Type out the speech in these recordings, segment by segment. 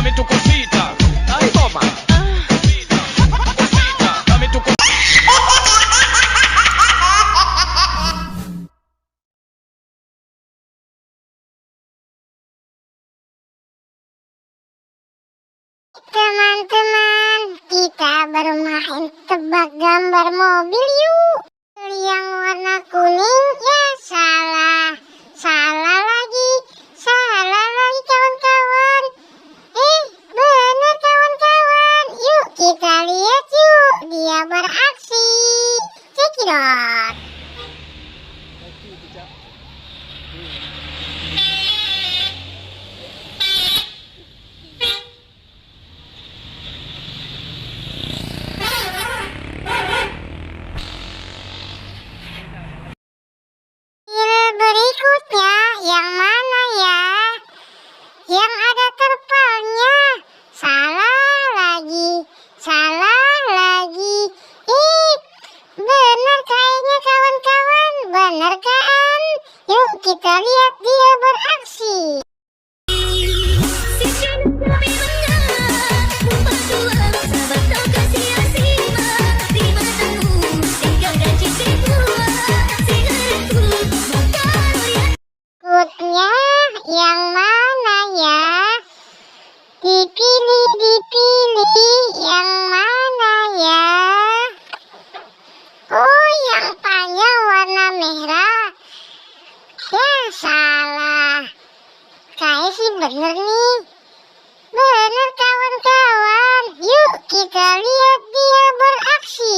dame tu cosita, ay toma, cosita, dame tu cosita. Teman-teman, kita bermain tebak gambar mobil yuk. Yang warna kuning ya salah, salah lagi kawan-kawan. Benar kawan-kawan. Yuk kita lihat yuk, dia beraksi. Cekidot. Berikutnya yang mana ya? Yang ada terpalnya. Salah lagi. Benar kayaknya kawan-kawan. Benar kan? Yuk kita lihat dia beraksi. Yang mana ya? Dipilih yang mana ya? Oh, yang panjang warna merah. Ya salah. Kayak sih bener nih. Bener kawan-kawan. Yuk kita lihat dia beraksi.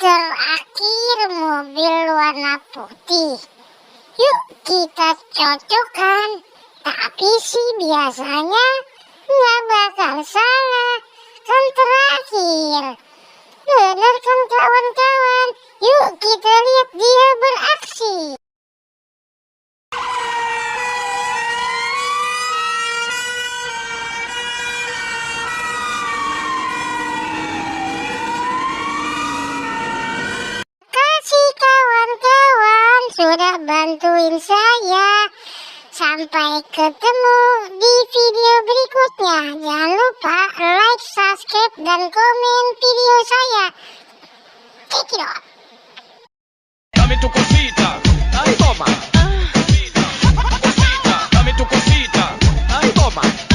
Terakhir mobil warna putih. Yuk kita cocokkan. Tapi sih biasanya nggak bakal salah. Kan terakhir. Bener kan kawan-kawan? Yuk kita lihat dia beraksi. Kawan-kawan sudah bantuin saya. Sampai ketemu di video berikutnya. Jangan lupa like, subscribe, dan komen video saya. Check it out. Dame tu cosita, ay toma, cosita, dame tu cosita, ay toma.